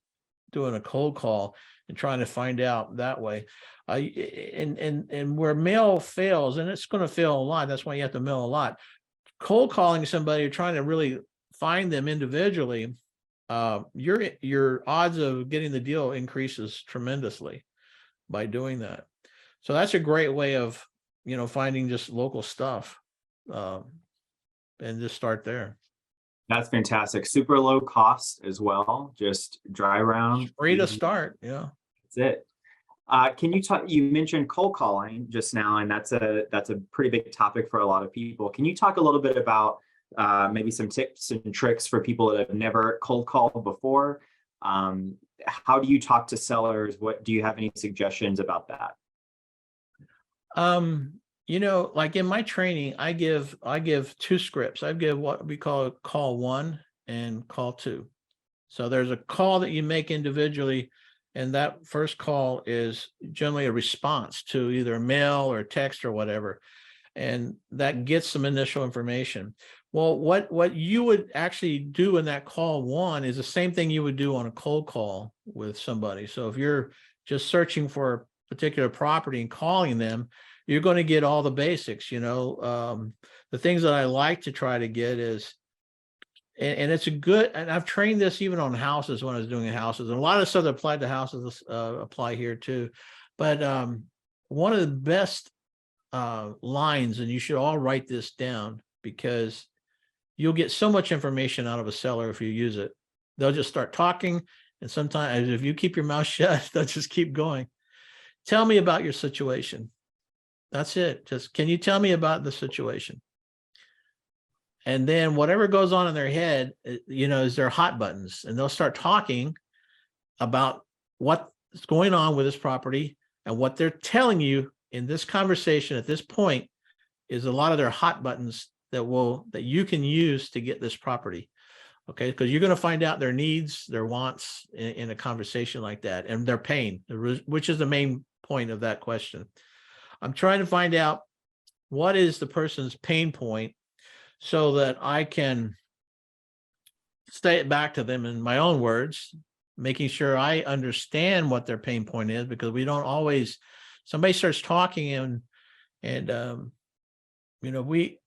doing a cold call and trying to find out that way. And where mail fails, and it's going to fail a lot, that's why you have to mail a lot. Cold calling somebody, you're trying to really find them individually, your odds of getting the deal increases tremendously by doing that. So that's a great way of, finding just local stuff, and just start there. That's fantastic. Super low cost as well. Just drive around. Free to start. Yeah. That's it. Can you talk? You mentioned cold calling just now, and that's a pretty big topic for a lot of people. Can you talk a little bit about maybe some tips and tricks for people that have never cold called before? How do you talk to sellers? What do you have any suggestions about that? Like in my training, I give 2 scripts. I give what we call call 1 and call 2. So there's a call that you make individually And that first call is generally a response to either a mail or a text or whatever. And that gets some initial information. Well, what you would actually do in that call one is the same thing you would do on a cold call with somebody. So if you're just searching for a particular property and calling them, you're going to get all the basics. The things that I like to try to get is, and it's a good, and I've trained this even on houses when I was doing houses, and a lot of stuff that applied to houses apply here too. But one of the best lines, and you should all write this down because you'll get so much information out of a seller if you use it. They'll just start talking, and sometimes if you keep your mouth shut, they'll just keep going. Tell me about your situation. That's it. Just, can you tell me about the situation? And then whatever goes on in their head, is their hot buttons, and they'll start talking about what's going on with this property, and what they're telling you in this conversation at this point is a lot of their hot buttons that you can use to get this property. Okay, because you're going to find out their needs, their wants in a conversation like that, and their pain, which is the main point of that question. I'm trying to find out what is the person's pain point, so that I can say it back to them in my own words, making sure I understand what their pain point is, because we don't always, somebody starts talking and we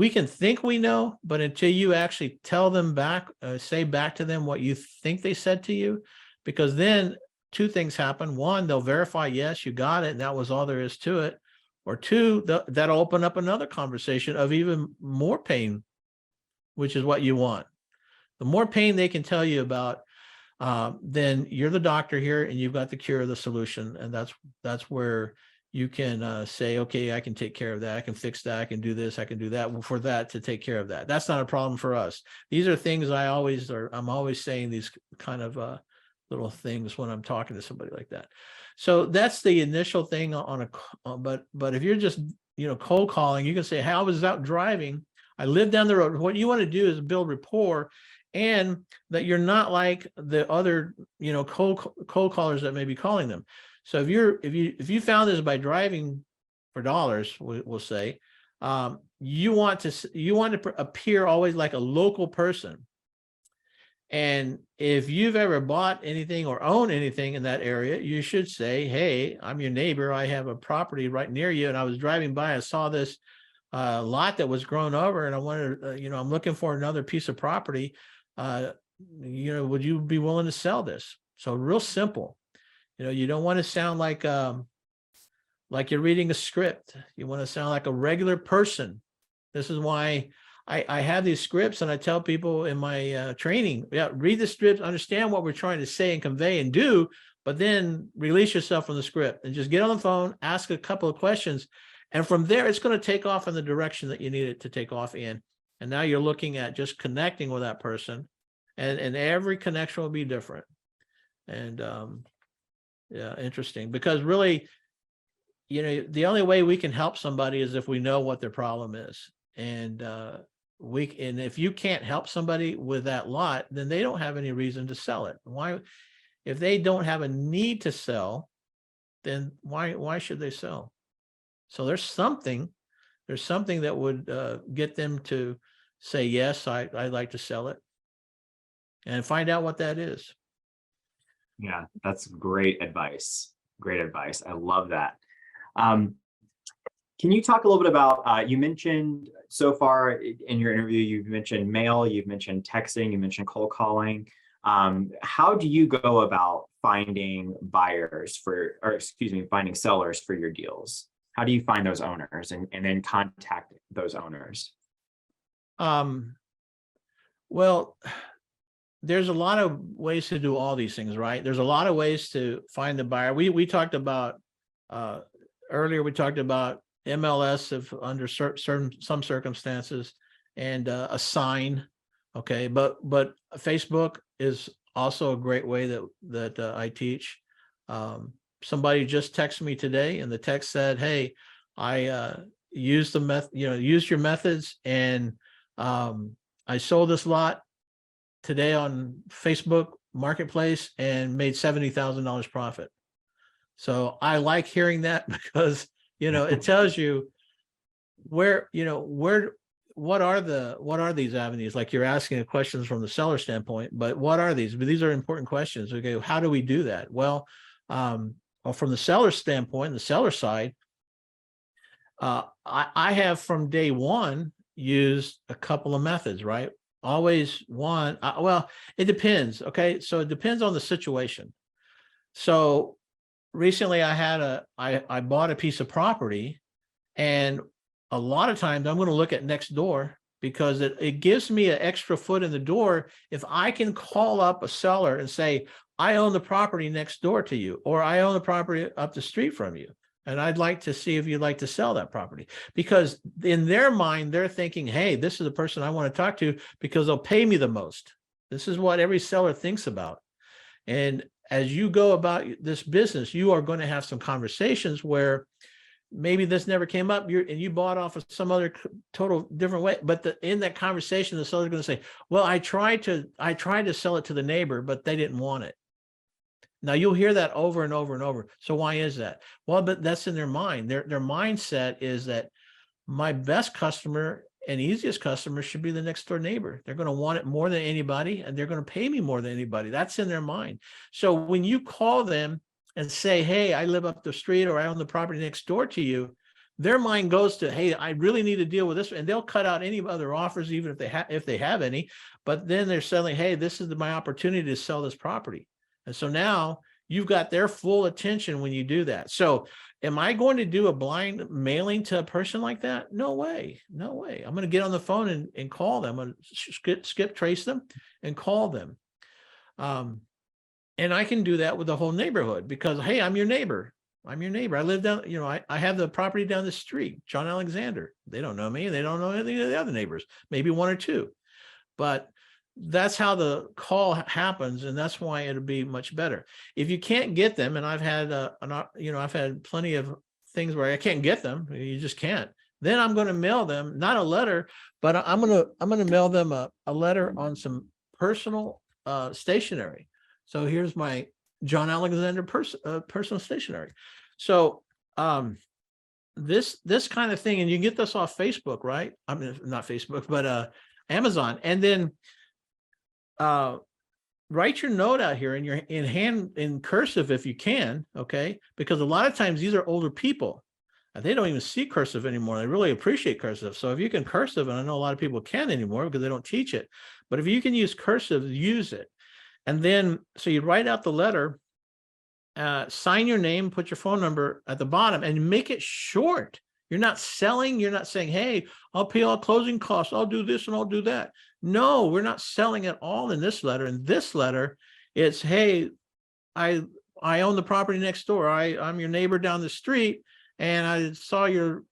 can think we know, but until you actually tell them back, say back to them what you think they said to you, because then two things happen. One, they'll verify, yes, you got it, and that was all there is to it. Or two, that'll open up another conversation of even more pain, which is what you want. The more pain they can tell you about, then you're the doctor here, and you've got the cure, the solution, and that's where you can say, okay, I can take care of that. I can fix that. I can do this. I can do that for that to take care of that. That's not a problem for us. These are things I'm always saying these kind of little things when I'm talking to somebody like that. So that's the initial thing but if you're just, cold calling, you can say, hey, I was out driving. I live down the road. What you want to do is build rapport, and that you're not like the other, cold callers that may be calling them. So if you found this by driving for dollars, we'll say, you want to appear always like a local person. And if you've ever bought anything or own anything in that area, you should say, hey, I'm your neighbor. I have a property right near you, and I was driving by. I saw this lot that was grown over, and I wanted, I'm looking for another piece of property. Would you be willing to sell this? So real simple. You don't want to sound like you're reading a script. You want to sound like a regular person. This is why I have these scripts, and I tell people in my training, read the script, understand what we're trying to say and convey and do, but then release yourself from the script and just get on the phone, ask a couple of questions. And from there, it's going to take off in the direction that you need it to take off in. And now you're looking at just connecting with that person, and every connection will be different. And interesting, because really, the only way we can help somebody is if we know what their problem is. And if you can't help somebody with that lot, then they don't have any reason to sell it. Why, if they don't have a need to sell, then why should they sell? So there's something that would get them to say, yes, I'd like to sell it, and find out what that is. Yeah, that's great advice. Great advice. I love that. Can you talk a little bit about, you mentioned so far in your interview, you've mentioned mail, you've mentioned texting, you mentioned cold calling. How do you go about finding finding sellers for your deals? How do you find those owners and then contact those owners? Well, there's a lot of ways to do all these things, right? There's a lot of ways to find the buyer. We talked about earlier, we talked about MLS if under some circumstances, and a sign. Okay. But Facebook is also a great way that I teach. Somebody just texted me today, and the text said, hey, I used your methods, and I sold this lot today on Facebook marketplace and made $70,000 profit. So I like hearing that because, it tells you where, what are these avenues? Like you're asking questions from the seller standpoint, but what are these? But these are important questions. Okay, how do we do that? Well, from the seller standpoint, the seller side, I have from day one used a couple of methods, right? Always one. Well, it depends. Okay, so it depends on the situation. So recently, I bought a piece of property, and a lot of times I'm going to look at next door because it gives me an extra foot in the door if I can call up a seller and say, I own the property next door to you, or I own the property up the street from you, and I'd like to see if you'd like to sell that property. Because in their mind, they're thinking, hey, this is the person I want to talk to because they'll pay me the most. This is what every seller thinks about. And as you go about this business, you are going to have some conversations where maybe this never came up, and you bought off of some other total different way. But in that conversation, the seller's going to say, well, I tried to sell it to the neighbor, but they didn't want it. Now you'll hear that over and over and over. So why is that? Well, but that's in their mind. Their mindset is that my best customer and easiest customer should be the next door neighbor. They're going to want it more than anybody, and they're going to pay me more than anybody. That's in their mind. So when you call them and say, hey, I live up the street, or I own the property next door to you, their mind goes to, hey, I really need to deal with this. And they'll cut out any other offers, even if they have any. But then they're selling, hey, this is my opportunity to sell this property. And so now you've got their full attention when you do that. So am I going to do a blind mailing to a person like that? No way. No way. I'm going to get on the phone and call them. I'm going to skip trace them and call them. And I can do that with the whole neighborhood because, hey, I'm your neighbor. I'm your neighbor. I live down, I have the property down the street, John Alexander. They don't know me. They don't know any of the other neighbors, maybe one or two. But that's how the call happens, and that's why it'll be much better. If you can't get them, and I've had I've had plenty of things where I can't get them, you just can't. Then I'm going to mail them not a letter, but I'm going to mail them a letter on some personal stationery. So here's my John Alexander personal stationery. So this kind of thing, and you can get this off Facebook, right? I mean, not Facebook, but Amazon, and then write your note out here in cursive if you can, okay? Because a lot of times these are older people and they don't even see cursive anymore. They really appreciate cursive. So if you can cursive, and I know a lot of people can't anymore because they don't teach it, but if you can use cursive, use it. And then, so you write out the letter, sign your name, put your phone number at the bottom, and make it short. You're not selling. You're not saying, hey, I'll pay all closing costs. I'll do this and I'll do that. No, we're not selling at all in this letter. In this letter, it's, hey, I own the property next door. I'm your neighbor down the street, and I saw your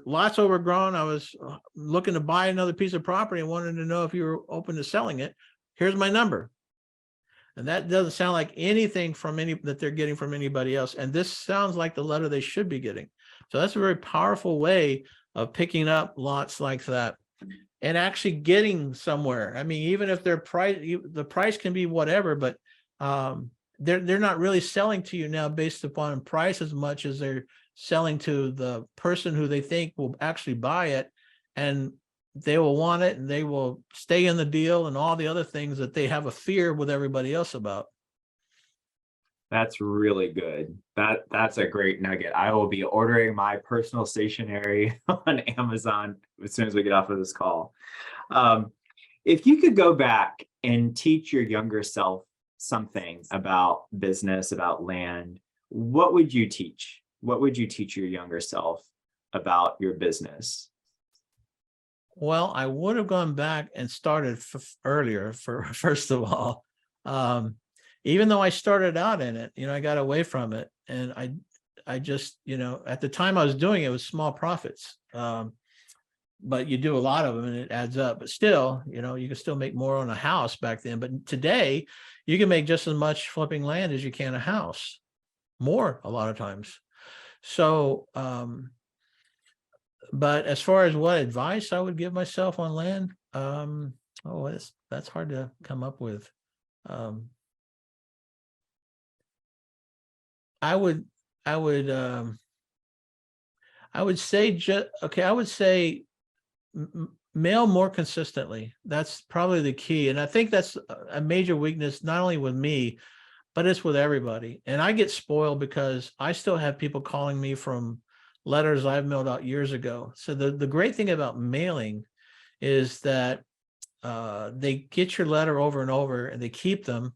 lot's overgrown. I was looking to buy another piece of property and wanted to know if you were open to selling it. Here's my number. And that doesn't sound like anything that they're getting from anybody else. And this sounds like the letter they should be getting. So that's a very powerful way of picking up lots like that and actually getting somewhere. I mean, even if the price can be whatever, but they're not really selling to you now based upon price as much as they're selling to the person who they think will actually buy it, and they will want it, and they will stay in the deal, and all the other things that they have a fear with everybody else about. That's really good. That's a great nugget. I will be ordering my personal stationery on Amazon as soon as we get off of this call. If you could go back and teach your younger self something about business, about land, what would you teach? What would you teach your younger self about your business? Well, I would have gone back and started earlier, first of all. Even though I started out in it, I got away from it. And I just, at the time I was doing it was small profits. But you do a lot of them and it adds up. But still, you can still make more on a house back then. But today, you can make just as much flipping land as you can a house. More, a lot of times. So, but as far as what advice I would give myself on land, that's hard to come up with. I would, I would, I would say, I would say mail more consistently. That's probably the key. And I think that's a major weakness, not only with me, but it's with everybody. And I get spoiled because I still have people calling me from letters I've mailed out years ago. So the great thing about mailing is that they get your letter over and over, and they keep them.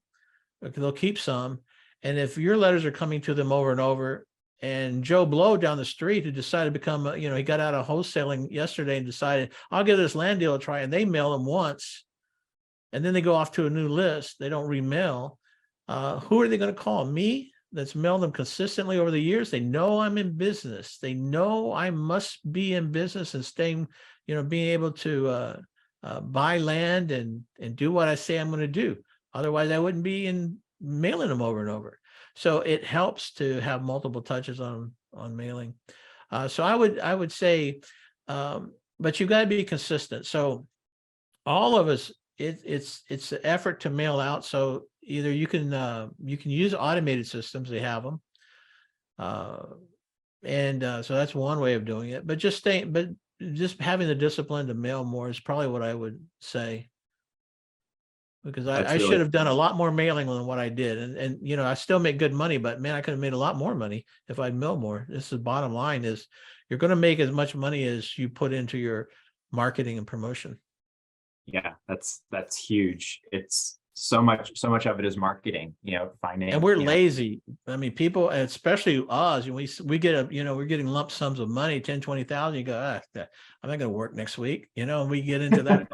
They'll keep some. And if your letters are coming to them over and over, and Joe Blow down the street who decided to become, he got out of wholesaling yesterday and decided, I'll give this land deal a try. And they mail them once, and then they go off to a new list. They don't remail. Who are they going to call? Me? That's mailed them consistently over the years. They know I'm in business. They know I must be in business and staying, being able to buy land and do what I say I'm going to do. Otherwise, I wouldn't be mailing them over and over. So it helps to have multiple touches on mailing. So I would say, but you've got to be consistent. So all of us, it's an effort to mail out. So either you can use automated systems, they have them. So that's one way of doing it, but just having the discipline to mail more is probably what I would say. Because I should have done a lot more mailing than what I did. And I still make good money, but man, I could have made a lot more money if I'd mailed more. This is the bottom line is you're going to make as much money as you put into your marketing and promotion. Yeah, that's huge. It's so much of it is marketing, finding. And we're lazy. I mean, people, especially us, we get we're getting lump sums of money, 10, 20,000. You go, I'm not going to work next week. And we get into that.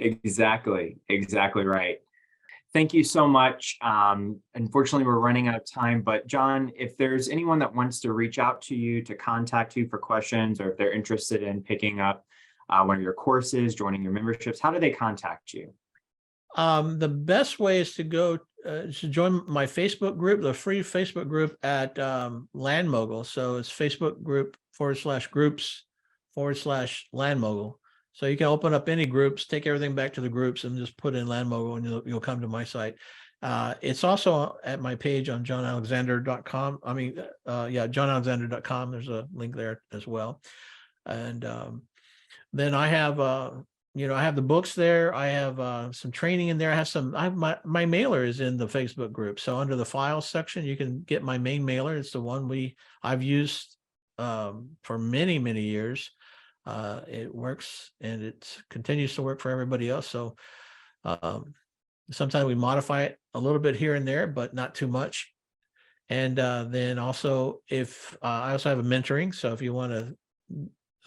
Exactly right. Thank you so much. Unfortunately, we're running out of time, but John, if there's anyone that wants to reach out to you to contact you for questions, or if they're interested in picking up one of your courses, joining your memberships, how do they contact you? The best way is to go to join my Facebook group, the free Facebook group at Land Mogul. So it's Facebook group /groups/Land Mogul. So you can open up any groups, take everything back to the groups, and just put in Land Mogul, and you'll come to my site. It's also at my page on johnalexander.com. johnalexander.com. There's a link there as well. And then I have, I have the books there. I have some training in there. I have my mailer is in the Facebook group. So under the files section, you can get my main mailer. It's the one I've used for many, many years. It works, and it continues to work for everybody else. So sometimes we modify it a little bit here and there, but not too much. And then also, if I also have a mentoring. So if you want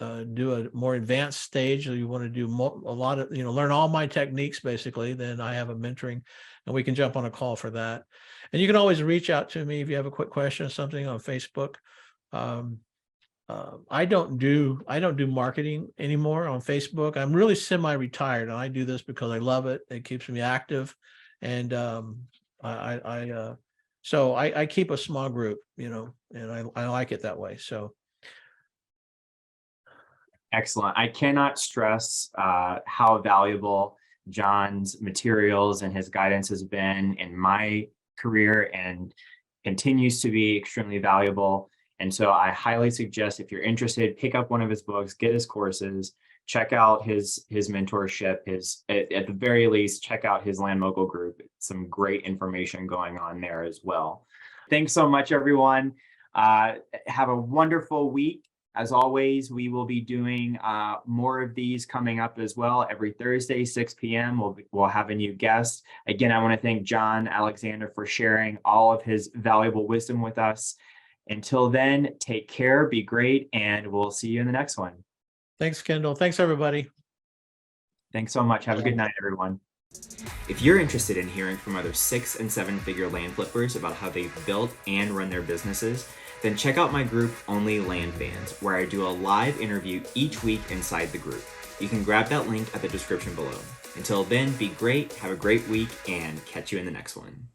to do a more advanced stage, or you want to do a lot of, learn all my techniques, basically, then I have a mentoring, and we can jump on a call for that. And you can always reach out to me if you have a quick question or something on Facebook. I don't do marketing anymore on Facebook. I'm really semi-retired, and I do this because I love it. It keeps me active, and so I keep a small group, and I like it that way. So. Excellent. I cannot stress how valuable John's materials and his guidance has been in my career, and continues to be extremely valuable. And so I highly suggest, if you're interested, pick up one of his books, get his courses, check out his mentorship, at the very least, check out his Land Mogul group. Some great information going on there as well. Thanks so much, everyone. Have a wonderful week. As always, we will be doing more of these coming up as well. Every Thursday, 6 p.m., we'll have a new guest. Again, I want to thank John Alexander for sharing all of his valuable wisdom with us. Until then, take care, be great, and we'll see you in the next one. Thanks, Kendall. Thanks, everybody. Thanks so much. Have a good night, everyone. If you're interested in hearing from other 6- and 7-figure land flippers about how they've built and run their businesses, then check out my group, OnlyLandFans, where I do a live interview each week inside the group. You can grab that link at the description below. Until then, be great, have a great week, and catch you in the next one.